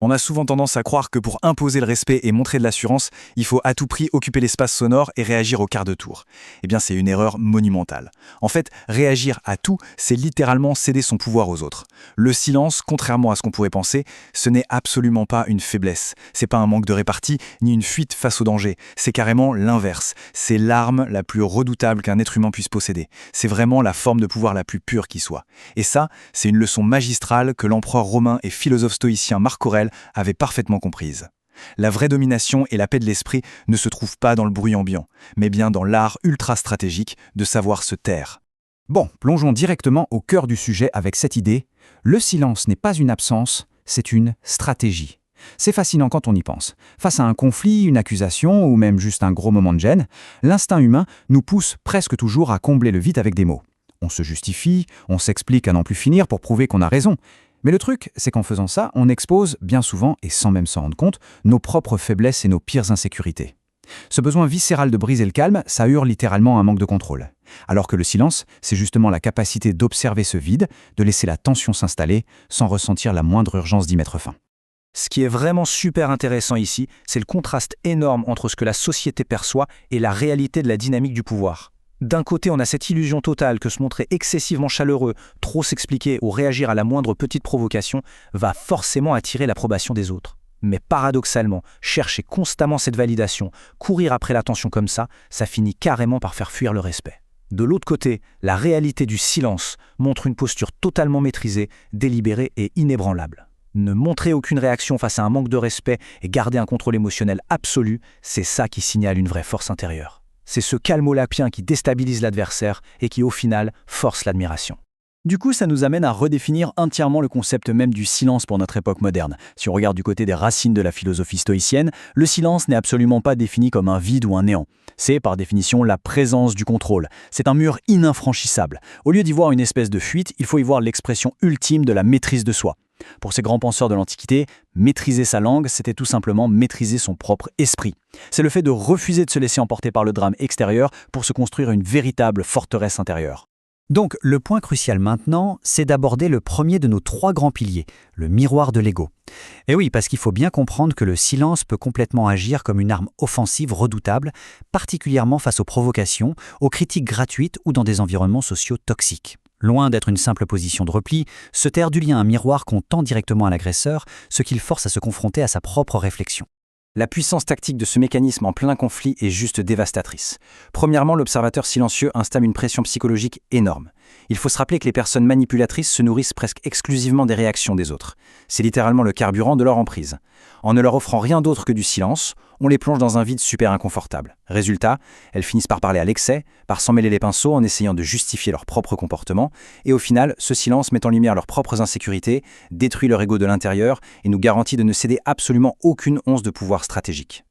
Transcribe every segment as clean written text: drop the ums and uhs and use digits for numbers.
On a souvent tendance à croire que pour imposer le respect et montrer de l'assurance, il faut à tout prix occuper l'espace sonore et réagir au quart de tour. Eh bien, c'est une erreur monumentale. En fait, réagir à tout, c'est littéralement céder son pouvoir aux autres. Le silence, contrairement à ce qu'on pourrait penser, ce n'est absolument pas une faiblesse. C'est pas un manque de répartie, ni une fuite face au danger. C'est carrément l'inverse. C'est l'arme la plus redoutable qu'un être humain puisse posséder. C'est vraiment la forme de pouvoir la plus pure qui soit. Et ça, c'est une leçon magistrale que l'empereur romain et philosophe stoïcien Marc Aurèle avait parfaitement comprise. La vraie domination et la paix de l'esprit ne se trouvent pas dans le bruit ambiant, mais bien dans l'art ultra-stratégique de savoir se taire. Bon, plongeons directement au cœur du sujet avec cette idée. Le silence n'est pas une absence, c'est une stratégie. C'est fascinant quand on y pense. Face à un conflit, une accusation ou même juste un gros moment de gêne, l'instinct humain nous pousse presque toujours à combler le vide avec des mots. On se justifie, on s'explique à n'en plus finir pour prouver qu'on a raison. Mais le truc, c'est qu'en faisant ça, on expose, bien souvent, et sans même s'en rendre compte, nos propres faiblesses et nos pires insécurités. Ce besoin viscéral de briser le calme, ça hurle littéralement un manque de contrôle. Alors que le silence, c'est justement la capacité d'observer ce vide, de laisser la tension s'installer, sans ressentir la moindre urgence d'y mettre fin. Ce qui est vraiment super intéressant ici, c'est le contraste énorme entre ce que la société perçoit et la réalité de la dynamique du pouvoir. D'un côté, on a cette illusion totale que se montrer excessivement chaleureux, trop s'expliquer ou réagir à la moindre petite provocation va forcément attirer l'approbation des autres. Mais paradoxalement, chercher constamment cette validation, courir après l'attention comme ça finit carrément par faire fuir le respect. De l'autre côté, la réalité du silence montre une posture totalement maîtrisée, délibérée et inébranlable. Ne montrer aucune réaction face à un manque de respect et garder un contrôle émotionnel absolu, c'est ça qui signale une vraie force intérieure. C'est ce calme olympien qui déstabilise l'adversaire et qui, au final, force l'admiration. Du coup, ça nous amène à redéfinir entièrement le concept même du silence pour notre époque moderne. Si on regarde du côté des racines de la philosophie stoïcienne, le silence n'est absolument pas défini comme un vide ou un néant. C'est, par définition, la présence du contrôle. C'est un mur ininfranchissable. Au lieu d'y voir une espèce de fuite, il faut y voir l'expression ultime de la maîtrise de soi. Pour ces grands penseurs de l'Antiquité, maîtriser sa langue, c'était tout simplement maîtriser son propre esprit. C'est le fait de refuser de se laisser emporter par le drame extérieur pour se construire une véritable forteresse intérieure. Donc, le point crucial maintenant, c'est d'aborder le premier de nos 3 grands piliers, le miroir de l'ego. Et oui, parce qu'il faut bien comprendre que le silence peut complètement agir comme une arme offensive redoutable, particulièrement face aux provocations, aux critiques gratuites ou dans des environnements sociaux toxiques. Loin d'être une simple position de repli, se taire du lien à un miroir qu'on tend directement à l'agresseur, ce qui le force à se confronter à sa propre réflexion. La puissance tactique de ce mécanisme en plein conflit est juste dévastatrice. Premièrement, l'observateur silencieux installe une pression psychologique énorme. Il faut se rappeler que les personnes manipulatrices se nourrissent presque exclusivement des réactions des autres. C'est littéralement le carburant de leur emprise. En ne leur offrant rien d'autre que du silence, on les plonge dans un vide super inconfortable. Résultat, elles finissent par parler à l'excès, par s'en mêler les pinceaux en essayant de justifier leur propre comportement, et au final, ce silence met en lumière leurs propres insécurités, détruit leur ego de l'intérieur et nous garantit de ne céder absolument aucune once de pouvoir stratégique.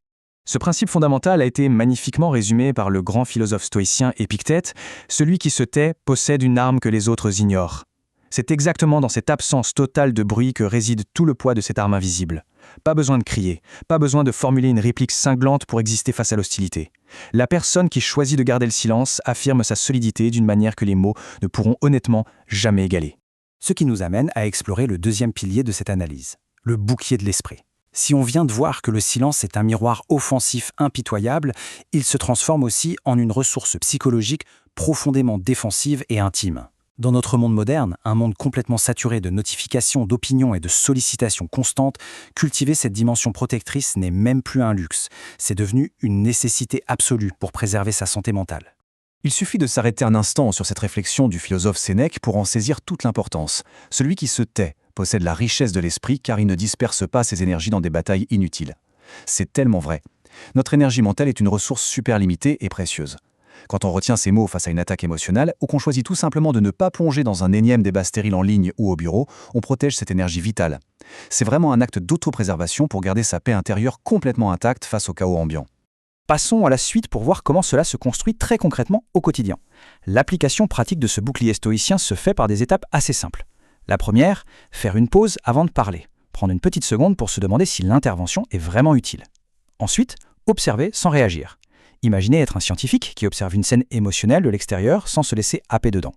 Ce principe fondamental a été magnifiquement résumé par le grand philosophe stoïcien Épictète, celui qui se tait possède une arme que les autres ignorent. C'est exactement dans cette absence totale de bruit que réside tout le poids de cette arme invisible. Pas besoin de crier, pas besoin de formuler une réplique cinglante pour exister face à l'hostilité. La personne qui choisit de garder le silence affirme sa solidité d'une manière que les mots ne pourront honnêtement jamais égaler. Ce qui nous amène à explorer le deuxième pilier de cette analyse, le bouclier de l'esprit. Si on vient de voir que le silence est un miroir offensif impitoyable, il se transforme aussi en une ressource psychologique profondément défensive et intime. Dans notre monde moderne, un monde complètement saturé de notifications, d'opinions et de sollicitations constantes, cultiver cette dimension protectrice n'est même plus un luxe. C'est devenu une nécessité absolue pour préserver sa santé mentale. Il suffit de s'arrêter un instant sur cette réflexion du philosophe Sénèque pour en saisir toute l'importance. Celui qui se tait possède la richesse de l'esprit car il ne disperse pas ses énergies dans des batailles inutiles. C'est tellement vrai. Notre énergie mentale est une ressource super limitée et précieuse. Quand on retient ces mots face à une attaque émotionnelle ou qu'on choisit tout simplement de ne pas plonger dans un énième débat stérile en ligne ou au bureau, on protège cette énergie vitale. C'est vraiment un acte d'autopréservation pour garder sa paix intérieure complètement intacte face au chaos ambiant. Passons à la suite pour voir comment cela se construit très concrètement au quotidien. L'application pratique de ce bouclier stoïcien se fait par des étapes assez simples. La première, faire une pause avant de parler. Prendre une petite seconde pour se demander si l'intervention est vraiment utile. Ensuite, observer sans réagir. Imaginez être un scientifique qui observe une scène émotionnelle de l'extérieur sans se laisser happer dedans.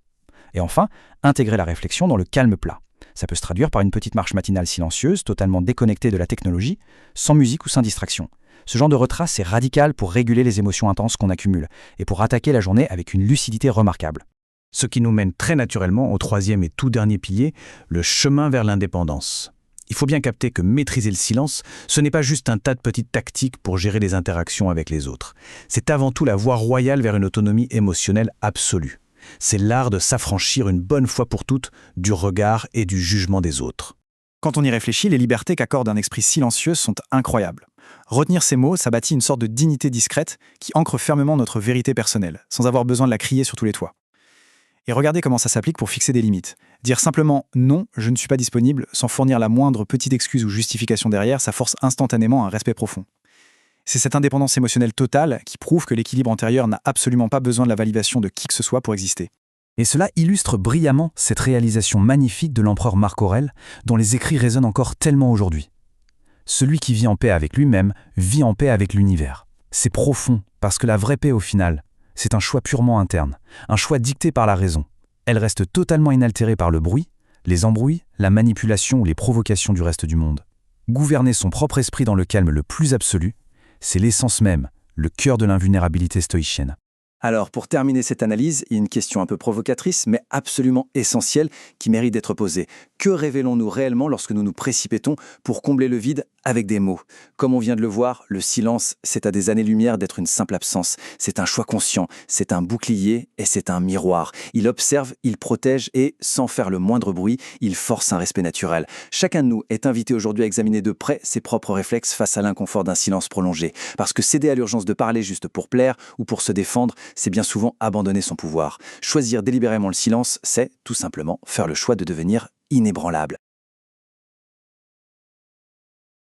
Et enfin, intégrer la réflexion dans le calme plat. Ça peut se traduire par une petite marche matinale silencieuse, totalement déconnectée de la technologie, sans musique ou sans distraction. Ce genre de retrace est radical pour réguler les émotions intenses qu'on accumule et pour attaquer la journée avec une lucidité remarquable. Ce qui nous mène très naturellement au troisième et tout dernier pilier, le chemin vers l'indépendance. Il faut bien capter que maîtriser le silence, ce n'est pas juste un tas de petites tactiques pour gérer les interactions avec les autres. C'est avant tout la voie royale vers une autonomie émotionnelle absolue. C'est l'art de s'affranchir une bonne fois pour toutes du regard et du jugement des autres. Quand on y réfléchit, les libertés qu'accorde un esprit silencieux sont incroyables. Retenir ces mots, ça bâtit une sorte de dignité discrète qui ancre fermement notre vérité personnelle, sans avoir besoin de la crier sur tous les toits. Et regardez comment ça s'applique pour fixer des limites. Dire simplement « non, je ne suis pas disponible » sans fournir la moindre petite excuse ou justification derrière, ça force instantanément un respect profond. C'est cette indépendance émotionnelle totale qui prouve que l'équilibre antérieur n'a absolument pas besoin de la validation de qui que ce soit pour exister. Et cela illustre brillamment cette réalisation magnifique de l'empereur Marc Aurèle, dont les écrits résonnent encore tellement aujourd'hui. Celui qui vit en paix avec lui-même vit en paix avec l'univers. C'est profond, parce que la vraie paix au final, c'est un choix purement interne, un choix dicté par la raison. Elle reste totalement inaltérée par le bruit, les embrouilles, la manipulation ou les provocations du reste du monde. Gouverner son propre esprit dans le calme le plus absolu, c'est l'essence même, le cœur de l'invulnérabilité stoïcienne. Alors, pour terminer cette analyse, il y a une question un peu provocatrice, mais absolument essentielle, qui mérite d'être posée. Que révélons-nous réellement lorsque nous nous précipitons pour combler le vide avec des mots? Comme on vient de le voir, le silence, c'est à des années-lumière d'être une simple absence. C'est un choix conscient, c'est un bouclier et c'est un miroir. Il observe, il protège et, sans faire le moindre bruit, il force un respect naturel. Chacun de nous est invité aujourd'hui à examiner de près ses propres réflexes face à l'inconfort d'un silence prolongé. Parce que céder à l'urgence de parler juste pour plaire ou pour se défendre, c'est bien souvent abandonner son pouvoir. Choisir délibérément le silence, c'est tout simplement faire le choix de devenir inébranlable.